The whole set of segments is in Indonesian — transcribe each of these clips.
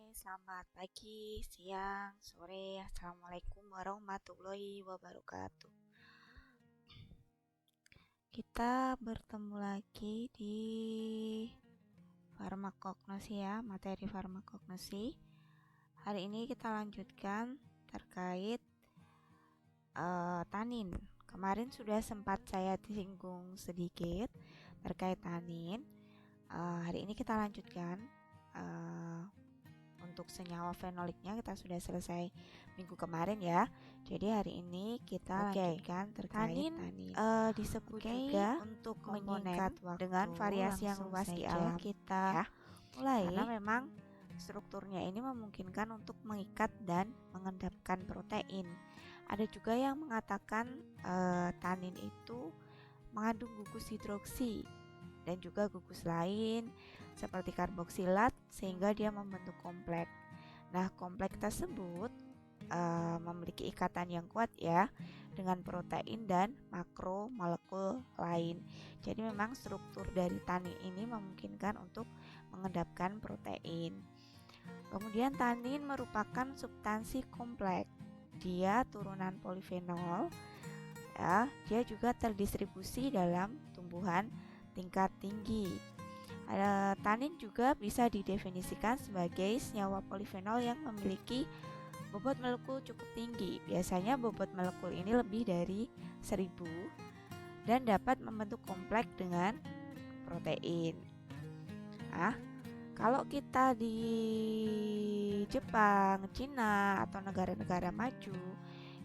selamat pagi, siang, sore. Assalamualaikum warahmatullahi wabarakatuh. Kita bertemu lagi di farmakognosi ya, materi farmakognosi. Hari ini kita lanjutkan terkait tanin. Kemarin sudah sempat saya singgung sedikit terkait tanin. Hari ini kita lanjutkan. Untuk senyawa fenoliknya kita sudah selesai minggu kemarin ya. Jadi hari ini kita lanjutkan terkait tanin. Disebut juga untuk meningkat waktu dengan variasi yang luas di alam kita ya. Mulai karena memang strukturnya ini memungkinkan untuk mengikat dan mengendapkan protein. Ada juga yang mengatakan tanin itu mengandung gugus hidroksi dan juga gugus lain seperti karboksilat sehingga dia membentuk kompleks. Nah, kompleks tersebut memiliki ikatan yang kuat ya dengan protein dan makromolekul lain. Jadi memang struktur dari tanin ini memungkinkan untuk mengendapkan protein. Kemudian tanin merupakan substansi kompleks. Dia turunan polifenol ya, dia juga terdistribusi dalam tumbuhan tingkat tinggi. Tanin juga bisa didefinisikan sebagai senyawa polifenol yang memiliki bobot molekul cukup tinggi. Biasanya bobot molekul ini lebih dari 1000 dan dapat membentuk kompleks dengan protein. Nah, kalau kita di Jepang, Cina atau negara-negara maju,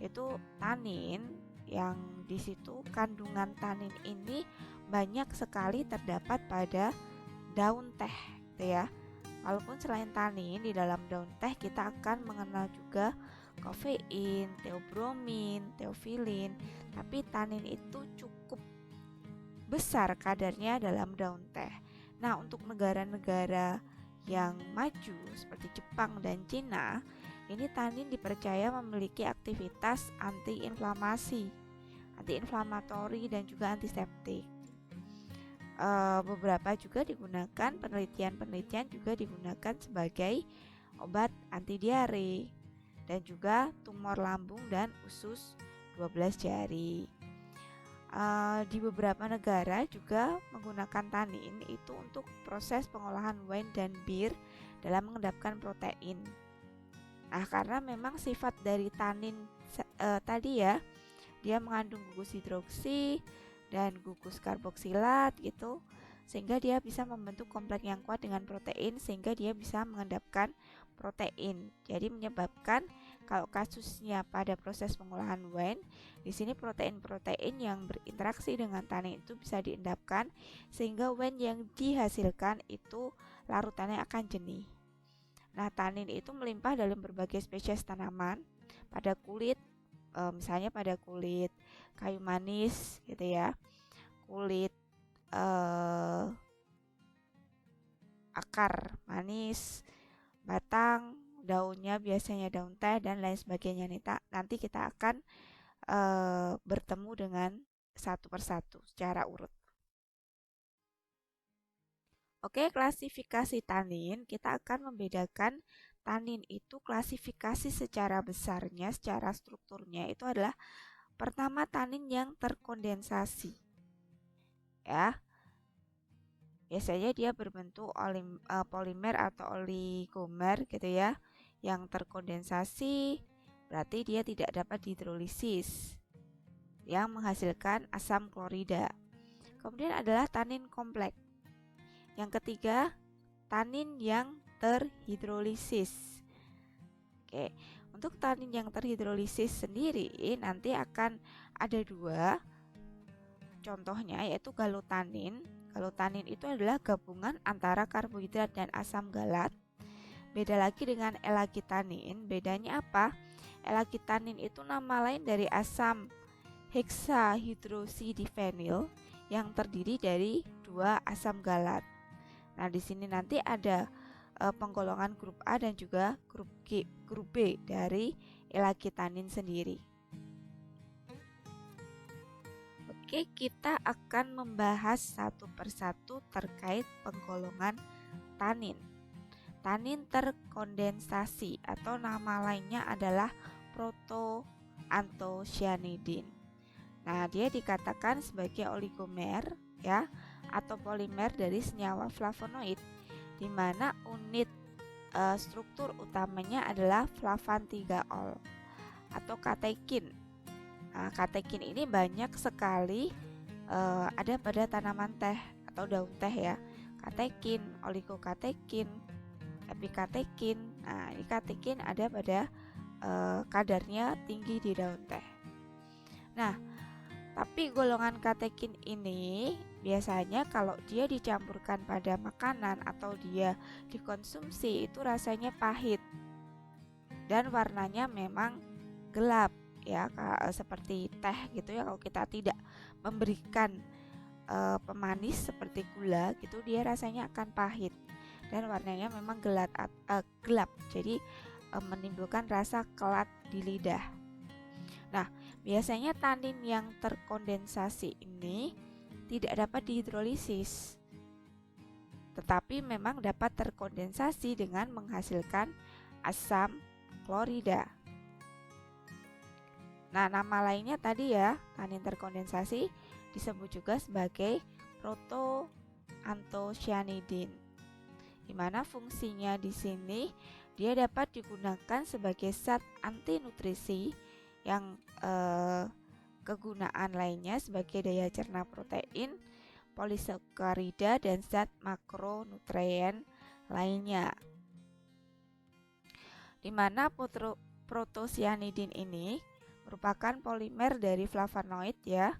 itu tanin yang di situ kandungan tanin ini banyak sekali terdapat pada daun teh gitu ya. Walaupun selain tanin di dalam daun teh kita akan mengenal juga kafein, teobromin, teofilin, tapi tanin itu cukup besar kadarnya dalam daun teh. Nah, untuk negara-negara yang maju seperti Jepang dan Cina, ini tanin dipercaya memiliki aktivitas anti-inflamasi, anti-inflamatori dan juga antiseptik. Beberapa juga digunakan, penelitian juga digunakan sebagai obat anti diare dan juga tumor lambung dan usus 12 jari. Di beberapa negara juga menggunakan tanin itu untuk proses pengolahan wine dan bir dalam mengendapkan protein. Nah, karena memang sifat dari tanin tadi ya, dia mengandung gugus hidroksi dan gugus karboksilat gitu, sehingga dia bisa membentuk kompleks yang kuat dengan protein sehingga dia bisa mengendapkan protein. Jadi menyebabkan kalau kasusnya pada proses pengolahan wine, di sini protein-protein yang berinteraksi dengan tanin itu bisa diendapkan sehingga wine yang dihasilkan itu larutannya akan jernih. Nah, tanin itu melimpah dalam berbagai spesies tanaman, pada kulit, misalnya pada kulit kayu manis gitu ya, kulit akar manis, batang, daunnya biasanya daun teh dan lain sebagainya. Nanti kita akan bertemu dengan satu persatu secara urut. Oke, klasifikasi tanin, kita akan membedakan tanin itu klasifikasi secara besarnya, secara strukturnya itu adalah pertama tanin yang terkondensasi. Ya. Biasanya dia berbentuk polimer atau oligomer gitu ya, yang terkondensasi, berarti dia tidak dapat dihidrolisis yang menghasilkan asam klorida. Kemudian adalah tanin kompleks. Yang ketiga, tanin yang terhidrolisis. Oke, untuk tanin yang terhidrolisis sendiri nanti akan ada dua contohnya, yaitu galutanin. Galutanin itu adalah gabungan antara karbohidrat dan asam galat. Beda lagi dengan elagitanin. Bedanya apa? Elagitanin itu nama lain dari asam hexahidroxidiphenyl yang terdiri dari dua asam galat. Nah, di sini nanti ada penggolongan grup A dan juga grup B dari elagitanin sendiri. Oke, kita akan membahas satu persatu terkait penggolongan tanin. tanin terkondensasi atau nama lainnya adalah protoanthocyanidin. Nah, dia dikatakan sebagai oligomer ya atau polimer dari senyawa flavonoid, di mana unit struktur utamanya adalah flavan 3-ol atau katekin. Nah, katekin ini banyak sekali ada pada tanaman teh atau daun teh ya. Katekin, oligokatekin, epikatekin. Nah, ini katekin ada pada kadarnya tinggi di daun teh. Nah, tapi golongan katekin ini biasanya kalau dia dicampurkan pada makanan atau dia dikonsumsi itu rasanya pahit dan warnanya memang gelap ya, seperti teh gitu ya. Kalau kita tidak memberikan pemanis seperti gula gitu, dia rasanya akan pahit dan warnanya memang gelap, jadi menimbulkan rasa kelat di lidah. Nah, biasanya tanin yang terkondensasi ini tidak dapat dihidrolisis, tetapi memang dapat terkondensasi dengan menghasilkan asam klorida. Nah, nama lainnya tadi ya, tanin terkondensasi disebut juga sebagai protoanthocyanidin. Di mana fungsinya di sini dia dapat digunakan sebagai zat anti nutrisi yang kegunaan lainnya sebagai daya cerna protein, polisakarida dan zat makronutrien lainnya. Di mana protocyanidin ini merupakan polimer dari flavonoid ya.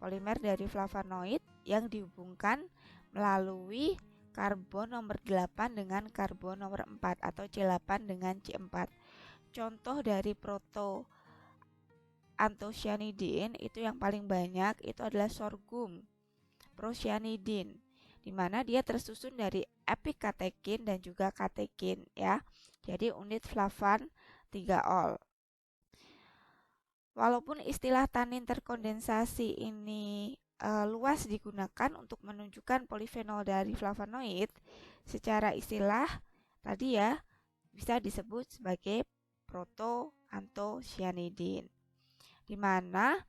Polimer dari flavonoid yang dihubungkan melalui karbon nomor 8 dengan karbon nomor 4 atau C8 dengan C4. Contoh dari protoanthocyanidin itu yang paling banyak itu adalah sorghum, procyanidin, di mana dia tersusun dari epikatekin dan juga katekin ya. Jadi unit flavan 3-ol. Walaupun istilah tanin terkondensasi ini luas digunakan untuk menunjukkan polifenol dari flavonoid, secara istilah tadi ya bisa disebut sebagai protoanthocyanidin, di mana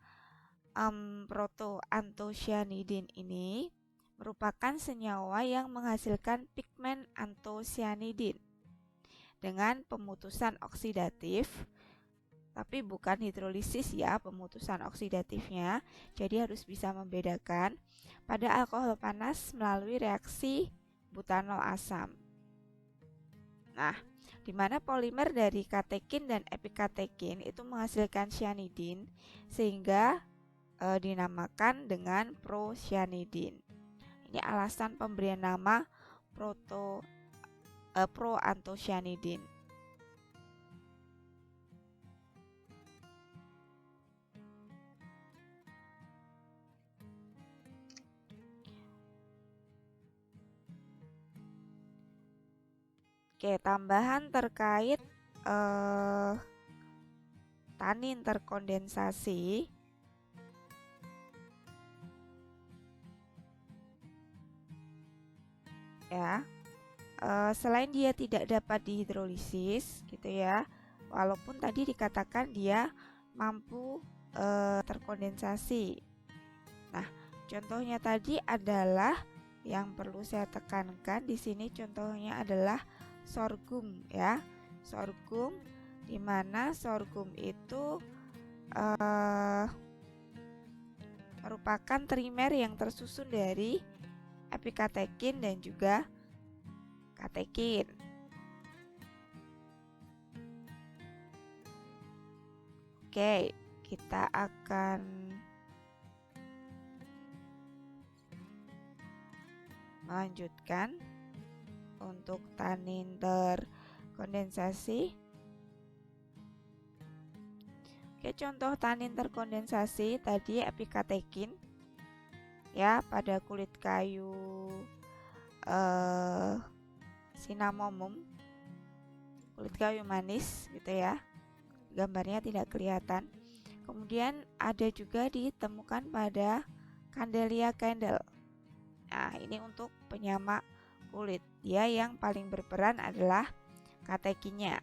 protoanthocyanidin ini merupakan senyawa yang menghasilkan pigmen anthocyanidin dengan pemutusan oksidatif, tapi bukan hidrolisis ya pemutusan oksidatifnya. Jadi harus bisa membedakan pada alkohol panas melalui reaksi butanol asam. Nah, di mana polimer dari katekin dan epikatekin itu menghasilkan cyanidin sehingga dinamakan dengan procyanidin. Ini alasan pemberian nama proanthocyanidin. Oke, tambahan terkait tanin terkondensasi. Ya, selain dia tidak dapat dihidrolisis gitu ya, walaupun tadi dikatakan dia mampu terkondensasi. Nah, contohnya tadi adalah yang perlu saya tekankan di sini, contohnya adalah sorghum ya. Sorghum, di mana sorghum itu merupakan trimer yang tersusun dari epikatekin dan juga katekin. Oke, kita akan melanjutkan untuk tanin terkondensasi. Oke, contoh tanin terkondensasi tadi epikatekin ya pada kulit kayu cinnamomum, kulit kayu manis gitu ya. Gambarnya tidak kelihatan. Kemudian ada juga ditemukan pada Candelia candle. Nah, ini untuk penyama kulit. dia yang paling berperan adalah katekinnya.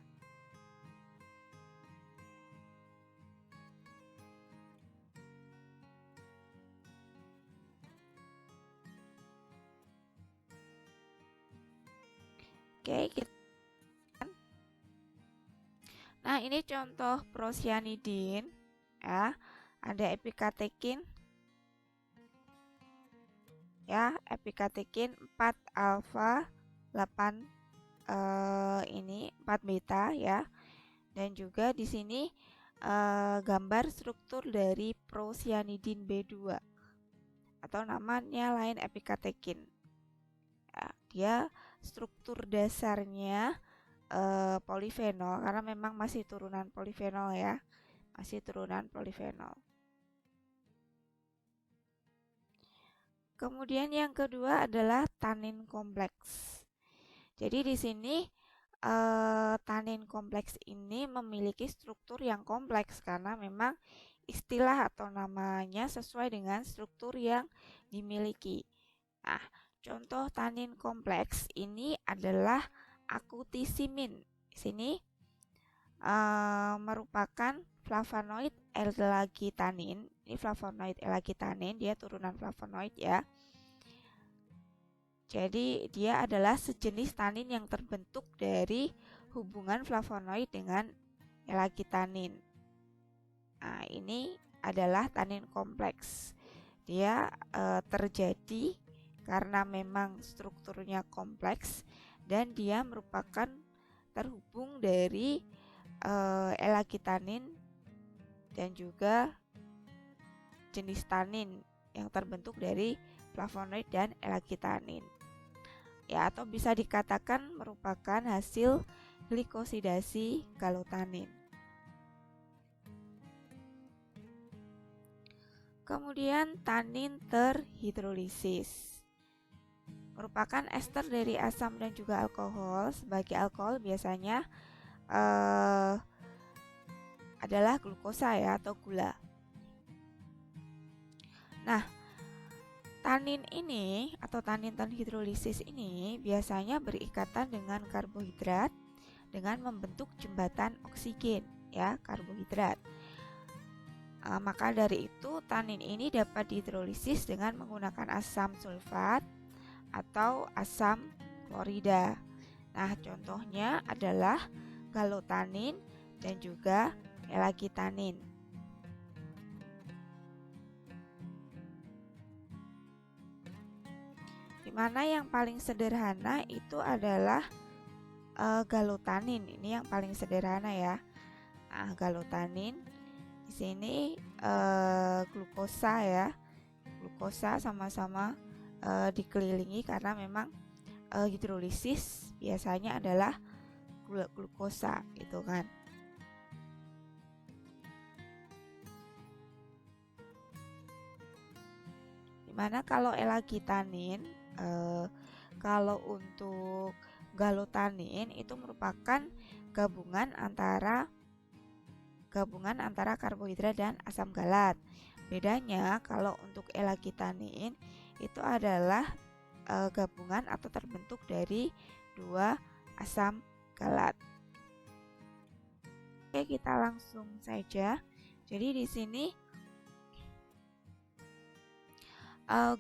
Oke, nah ini contoh prosianidin ya, ada epikatekin ya, epikatekin 4 alfa 8 ini 4 beta ya, dan juga di sini gambar struktur dari prosianidin B2 atau namanya lain epikatekin ya, dia struktur dasarnya polifenol karena memang masih turunan polifenol ya, masih turunan polifenol. Kemudian yang kedua adalah tanin kompleks. Jadi di sini tanin kompleks ini memiliki struktur yang kompleks karena memang istilah atau namanya sesuai dengan struktur yang dimiliki. Nah, contoh tanin kompleks ini adalah akutisimin. Di sini merupakan flavonoid elagitanin. Ini flavonoid elagitanin, dia turunan flavonoid ya. Jadi dia adalah sejenis tanin yang terbentuk dari hubungan flavonoid dengan elagitanin. Nah, ini adalah tanin kompleks. Dia terjadi karena memang strukturnya kompleks dan dia merupakan terhubung dari elagitanin dan juga jenis tanin yang terbentuk dari flavonoid dan elagitanin. Ya, atau bisa dikatakan merupakan hasil glikosidasi galotanin. Kemudian tanin terhidrolisis merupakan ester dari asam dan juga alkohol. Sebagai alkohol biasanya adalah glukosa ya atau gula. Nah, tanin ini atau tanin terhidrolisis ini biasanya berikatan dengan karbohidrat dengan membentuk jembatan oksigen ya, karbohidrat. Maka dari itu tanin ini dapat dihidrolisis dengan menggunakan asam sulfat atau asam klorida. Nah, contohnya adalah galotanin dan juga elagitanin. Dimana yang paling sederhana itu adalah galotanin. Ini yang paling sederhana ya. Nah, galotanin di sini glukosa ya, glukosa sama-sama dikelilingi karena memang hidrolisis biasanya adalah glukosa gitu kan. Dimana kalau elagitanin kalau untuk galotanin itu merupakan gabungan antara karbohidrat dan asam galat. Bedanya kalau untuk elagitanin itu adalah gabungan atau terbentuk dari 2 asam galat. Oke, kita langsung saja. Jadi di sini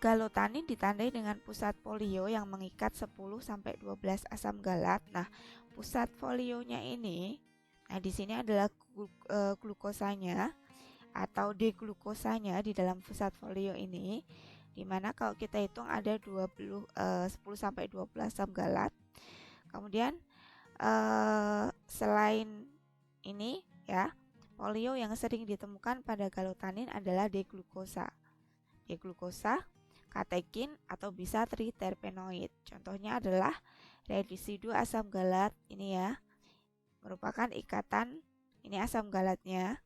galotanin ditandai dengan pusat folio yang mengikat 10-12 asam galat. Nah, pusat folionya ini, nah di sini adalah glukosanya atau deglukosanya di dalam pusat folio ini, dimana kalau kita hitung ada 10-20 asam galat. Kemudian selain ini ya, folio yang sering ditemukan pada galotanin adalah deglukosa, katekin atau bisa triterpenoid. Contohnya adalah residu asam galat ini ya, merupakan ikatan, ini asam galatnya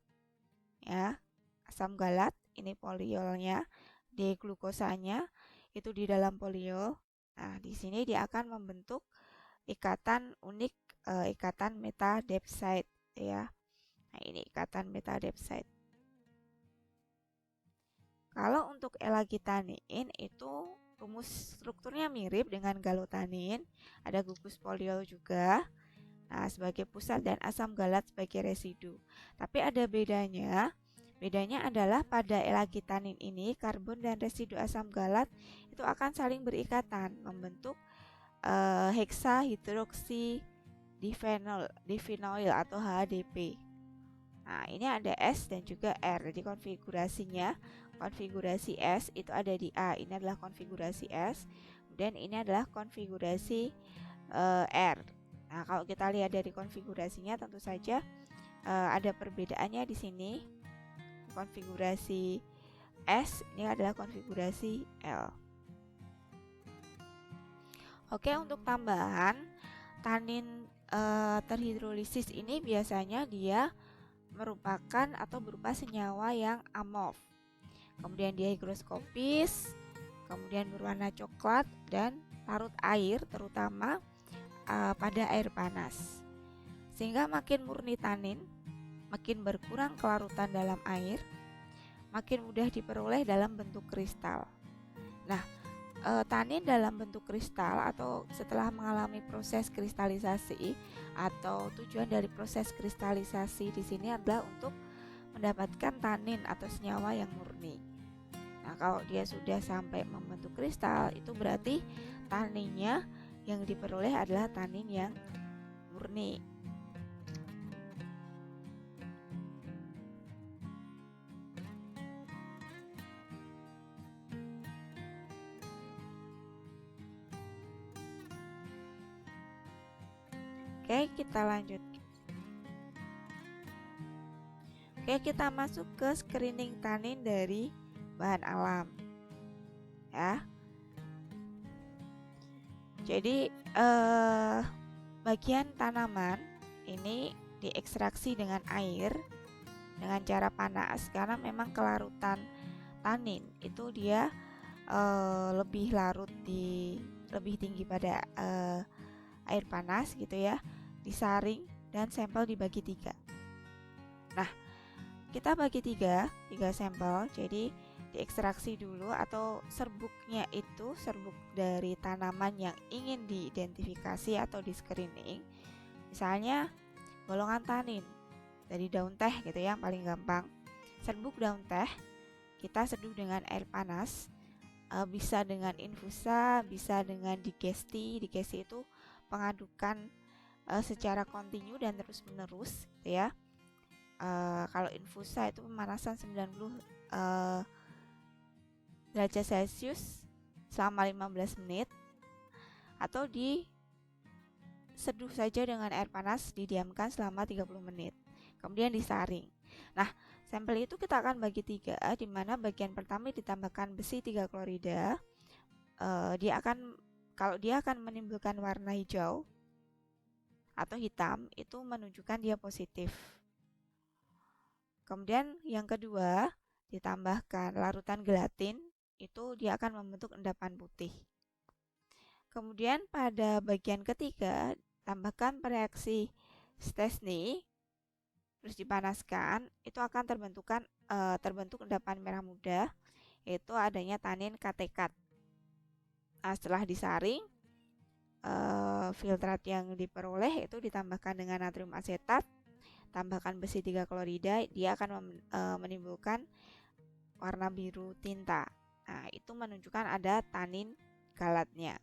ya, asam galat ini poliolnya, deglukosanya itu di dalam poliol. Nah, di sini dia akan membentuk ikatan unik, ikatan metadepside ya. Nah, ini ikatan metadepside. Kalau untuk elagitanin itu rumus strukturnya mirip dengan galotanin, ada gugus poliol juga. Nah, sebagai pusat dan asam galat sebagai residu. Tapi ada bedanya. Bedanya adalah pada elagitanin ini karbon dan residu asam galat itu akan saling berikatan membentuk hexahidroksi difenoil atau HDP. Nah, ini ada S dan juga R. Jadi konfigurasinya, konfigurasi S itu ada di A. Ini adalah konfigurasi S. Kemudian ini adalah konfigurasi R. Nah, kalau kita lihat dari konfigurasinya tentu saja ada perbedaannya di sini. Konfigurasi S ini adalah konfigurasi L. Oke, untuk tambahan tanin terhidrolisis ini biasanya dia merupakan atau berupa senyawa yang amorf. Kemudian dia higroskopis, kemudian berwarna coklat dan larut air terutama pada air panas. Sehingga makin murni tanin, makin berkurang kelarutan dalam air, makin mudah diperoleh dalam bentuk kristal. Nah, tanin dalam bentuk kristal atau setelah mengalami proses kristalisasi atau tujuan dari proses kristalisasi di sini adalah untuk mendapatkan tanin atau senyawa yang murni. Nah, kalau dia sudah sampai membentuk kristal, itu berarti taninnya yang diperoleh adalah tanin yang murni. Oke, kita lanjut. Oke, kita masuk ke screening tanin dari bahan alam. Ya. Jadi bagian tanaman ini diekstraksi dengan air dengan cara panas karena memang kelarutan tanin itu dia lebih tinggi pada air panas gitu ya. Disaring dan sampel dibagi 3. Nah, kita bagi 3 sampel. Jadi diekstraksi dulu atau serbuknya itu serbuk dari tanaman yang ingin diidentifikasi atau di screening. Misalnya golongan tanin dari daun teh gitu ya, yang paling gampang. Serbuk daun teh kita seduh dengan air panas, bisa dengan infusa, bisa dengan digesti. Digesti itu pengadukan secara kontinu dan terus menerus gitu ya. Kalau infusa itu pemanasan 90 derajat Celcius selama 15 menit atau diseduh saja dengan air panas, didiamkan selama 30 menit kemudian disaring. Nah, sampel itu kita akan bagi 3, di mana bagian pertama ditambahkan besi 3 klorida. Kalau dia akan menimbulkan warna hijau atau hitam, itu menunjukkan dia positif. Kemudian yang kedua ditambahkan larutan gelatin, itu dia akan membentuk endapan putih. Kemudian pada bagian ketiga tambahkan pereaksi Stensny, terus dipanaskan, itu akan terbentuk endapan merah muda, yaitu adanya tanin katekat. Nah, setelah disaring, filtrat yang diperoleh itu ditambahkan dengan natrium asetat, tambahkan besi 3 klorida, dia akan menimbulkan warna biru tinta. Nah, itu menunjukkan ada tanin galatnya.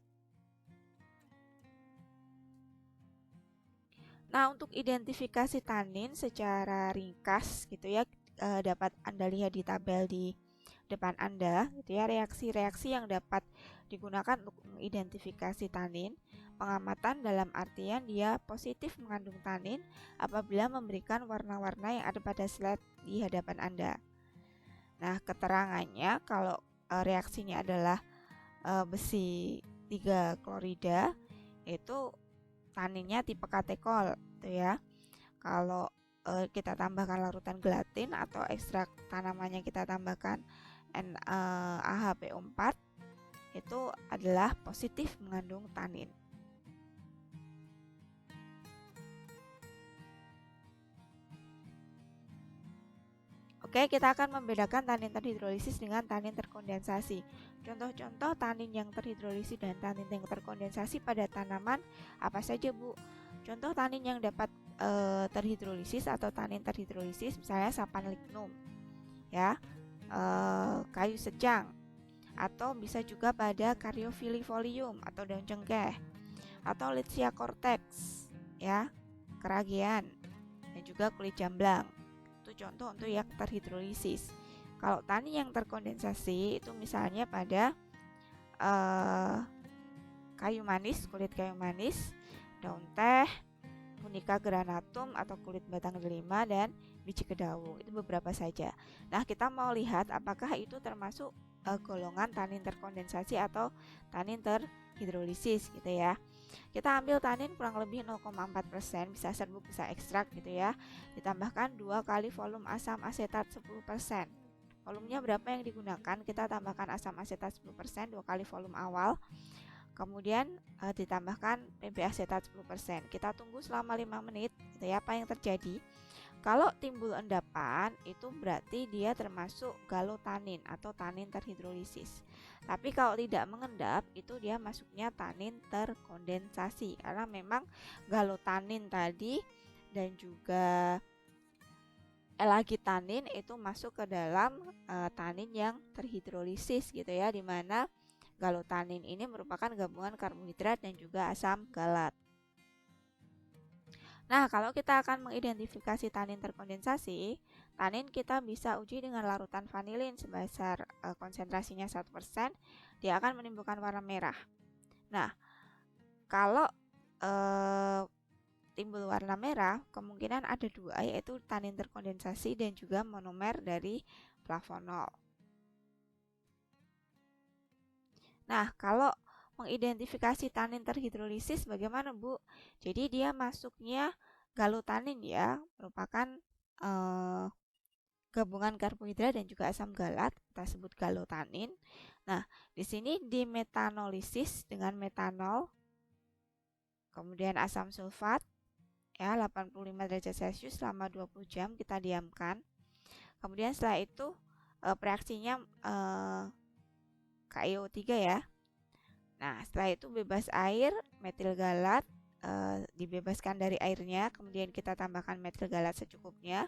Nah, untuk identifikasi tanin secara ringkas gitu ya, dapat Anda lihat di tabel di depan Anda gitu ya, reaksi-reaksi yang dapat digunakan untuk mengidentifikasi tanin. Pengamatan dalam artian dia positif mengandung tanin apabila memberikan warna-warna yang ada pada slide di hadapan Anda. Nah, keterangannya kalau reaksinya adalah besi 3 klorida, itu taninnya tipe katekol gitu ya. Kalau kita tambahkan larutan gelatin atau ekstrak tanamannya kita tambahkan AHPO4, itu adalah positif mengandung tanin. Oke, kita akan membedakan tanin terhidrolisis dengan tanin terkondensasi. Contoh-contoh tanin yang terhidrolisis dan tanin yang terkondensasi pada tanaman apa saja, Bu? Contoh tanin yang dapat terhidrolisis atau tanin terhidrolisis misalnya sapan lignum, ya, kayu secang, atau bisa juga pada Caryophyllifolium atau daun cengkeh, atau Lychia cortex, ya, keragian, dan juga kulit jamblang. Itu contoh untuk yang terhidrolisis. Kalau tanin yang terkondensasi itu misalnya pada kayu manis, kulit kayu manis, daun teh, Punica granatum atau kulit batang delima, dan biji kedaung. Itu beberapa saja. Nah, kita mau lihat apakah itu termasuk golongan tanin terkondensasi atau tanin terhidrolisis gitu ya. Kita ambil tanin kurang lebih 0,4%, bisa serbuk, bisa ekstrak gitu ya. Ditambahkan 2 kali volume asam asetat 10%. Volumenya berapa yang digunakan? Kita tambahkan asam asetat 10%, 2 kali volume awal. Kemudian ditambahkan PB asetat 10%. Kita tunggu selama 5 menit gitu ya. Apa yang terjadi? Kalau timbul endapan itu berarti dia termasuk galotanin atau tanin terhidrolisis. Tapi kalau tidak mengendap itu dia masuknya tanin terkondensasi, karena memang galotanin tadi dan juga elagitanin itu masuk ke dalam tanin yang terhidrolisis gitu ya, dimana galotanin ini merupakan gabungan karbohidrat dan juga asam galat. Nah, kalau kita akan mengidentifikasi tanin terkondensasi, tanin kita bisa uji dengan larutan vanilin sebesar konsentrasinya 1%, dia akan menimbulkan warna merah. Nah, kalau timbul warna merah, kemungkinan ada 2, yaitu tanin terkondensasi dan juga monomer dari flavonol. Nah, kalau mengidentifikasi tanin terhidrolisis bagaimana, Bu? Jadi dia masuknya galotanin ya, merupakan gabungan karbohidrat dan juga asam galat, kita sebut galotanin. Nah, di sini dimetanolisis dengan metanol, kemudian asam sulfat ya 85 derajat Celcius selama 20 jam kita diamkan. Kemudian setelah itu reaksinya KiO3 ya. Nah, setelah itu bebas air, metil galat dibebaskan dari airnya, kemudian kita tambahkan metil galat secukupnya,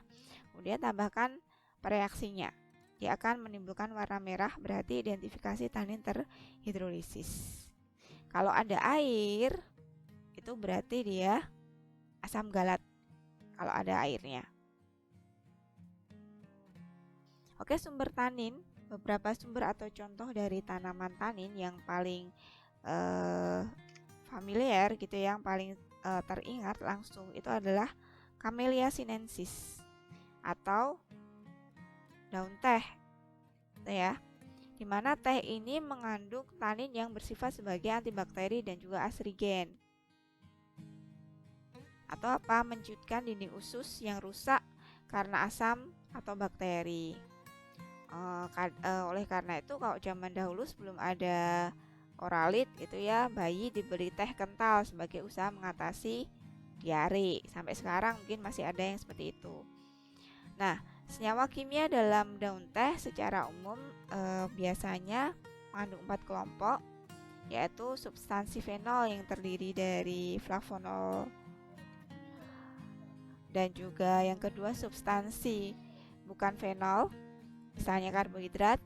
kemudian tambahkan reaksinya. Dia akan menimbulkan warna merah, berarti identifikasi tanin terhidrolisis. Kalau ada air, itu berarti dia asam galat kalau ada airnya. Oke, sumber tanin. Beberapa sumber atau contoh dari tanaman tanin yang paling familiar gitu, yang paling teringat langsung itu adalah Camellia sinensis atau daun teh, gitu ya. Dimana teh ini mengandung tanin yang bersifat sebagai antibakteri dan juga astringen. Atau apa? Menciutkan dinding usus yang rusak karena asam atau bakteri. Oleh karena itu kalau zaman dahulu sebelum ada oralit gitu ya, bayi diberi teh kental sebagai usaha mengatasi diare. Sampai sekarang mungkin masih ada yang seperti itu. Nah, senyawa kimia dalam daun teh secara umum biasanya mengandung 4 kelompok, yaitu substansi fenol yang terdiri dari flavonol, dan juga yang kedua substansi bukan fenol, misalnya karbohidrat,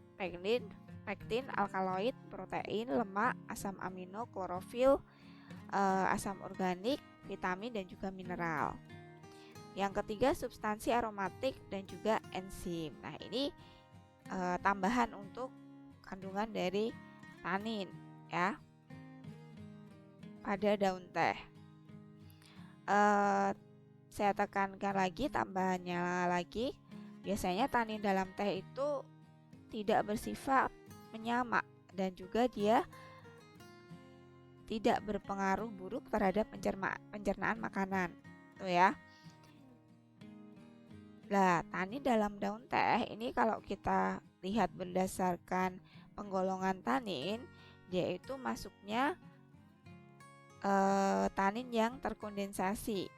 pektin, alkaloid, protein, lemak, asam amino, klorofil, asam organik, vitamin, dan juga mineral. Yang ketiga substansi aromatik dan juga enzim. Nah, ini tambahan untuk kandungan dari tanin ya pada daun teh. Saya tekankan lagi, tambahannya lagi, biasanya tanin dalam teh itu tidak bersifat menyamak dan juga dia tidak berpengaruh buruk terhadap pencernaan makanan. Tuh ya. Nah, tanin dalam daun teh ini kalau kita lihat berdasarkan penggolongan tanin, dia itu masuknya tanin yang terkondensasi.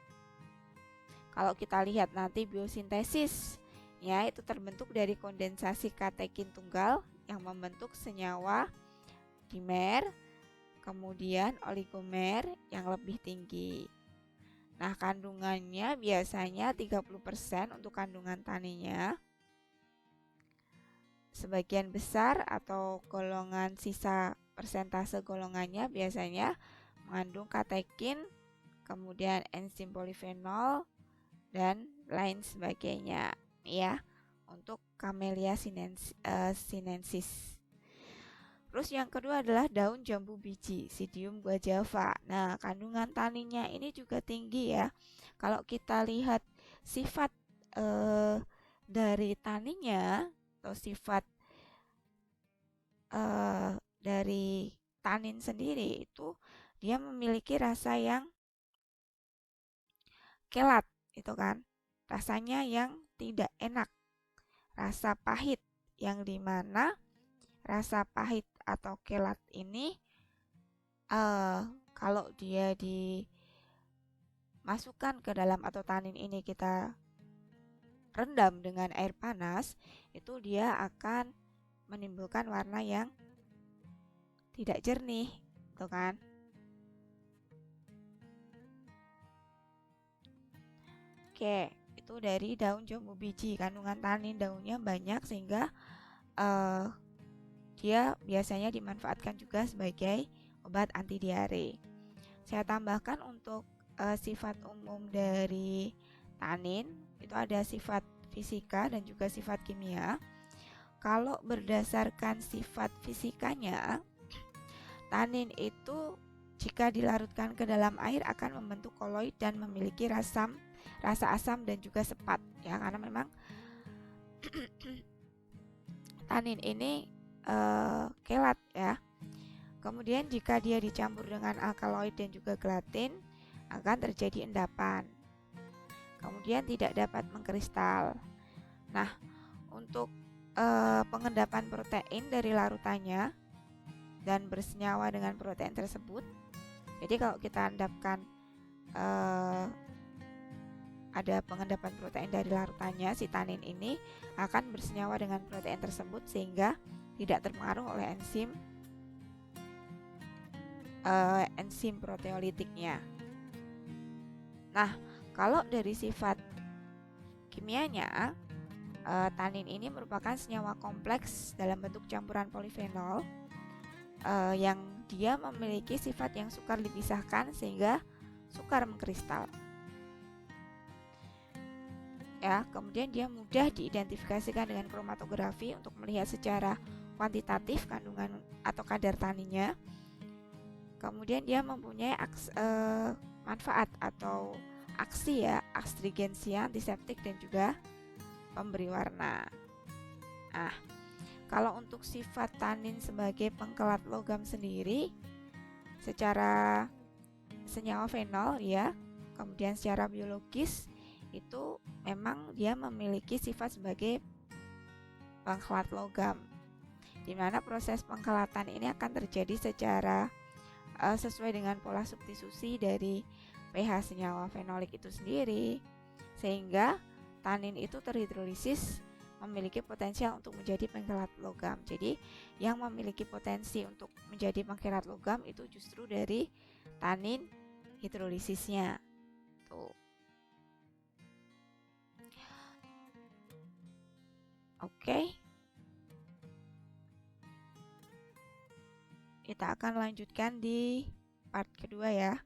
Kalau kita lihat nanti biosintesis ya, itu terbentuk dari kondensasi katekin tunggal yang membentuk senyawa dimer, kemudian oligomer yang lebih tinggi. Nah, kandungannya biasanya 30% untuk kandungan taninnya. Sebagian besar atau golongan sisa persentase golongannya biasanya mengandung katekin, kemudian enzim polifenol, dan lain sebagainya ya untuk Camellia sinensis. Terus yang kedua adalah daun jambu biji, Psidium guajava. Nah, kandungan taninnya ini juga tinggi ya. Kalau kita lihat sifat dari taninnya atau sifat dari tanin sendiri itu dia memiliki rasa yang kelat, itu kan. Rasanya yang tidak enak, rasa pahit, yang dimana rasa pahit atau kelat ini kalau dia dimasukkan ke dalam atau tanin ini kita rendam dengan air panas, itu dia akan menimbulkan warna yang tidak jernih, gitu kan. Oke, itu dari daun jambu biji. Kandungan tanin daunnya banyak sehingga dia biasanya dimanfaatkan juga sebagai obat anti diare. Saya tambahkan untuk sifat umum dari tanin, itu ada sifat fisika dan juga sifat kimia. Kalau berdasarkan sifat fisikanya, tanin itu jika dilarutkan ke dalam air akan membentuk koloid dan memiliki rasa asam dan juga sepat ya, karena memang tanin ini kelat ya. Kemudian jika dia dicampur dengan alkaloid dan juga gelatin akan terjadi endapan. Kemudian tidak dapat mengkristal. Nah, untuk pengendapan protein dari larutannya dan bersenyawa dengan protein tersebut. Jadi kalau kita endapkan ada pengendapan protein dari larutannya, si tanin ini akan bersenyawa dengan protein tersebut sehingga tidak terpengaruh oleh enzim proteolitiknya. Nah, kalau dari sifat kimianya, tanin ini merupakan senyawa kompleks dalam bentuk campuran polifenol yang dia memiliki sifat yang sukar dipisahkan sehingga sukar mengkristal. Ya, kemudian dia mudah diidentifikasikan dengan kromatografi untuk melihat secara kuantitatif kandungan atau kadar taninnya. Kemudian dia mempunyai manfaat atau aksi ya, astringensia, antiseptik dan juga pemberi warna. Nah, kalau untuk sifat tanin sebagai pengkelat logam sendiri, secara senyawa fenol ya, kemudian secara biologis itu memang dia memiliki sifat sebagai pengkelat logam, di mana proses pengkelatan ini akan terjadi secara sesuai dengan pola substitusi dari pH senyawa fenolik itu sendiri, sehingga tanin itu terhidrolisis memiliki potensial untuk menjadi pengkelat logam. Jadi yang memiliki potensi untuk menjadi pengkelat logam itu justru dari tanin hidrolisisnya. Tuh. Oke. Kita akan lanjutkan di part kedua ya.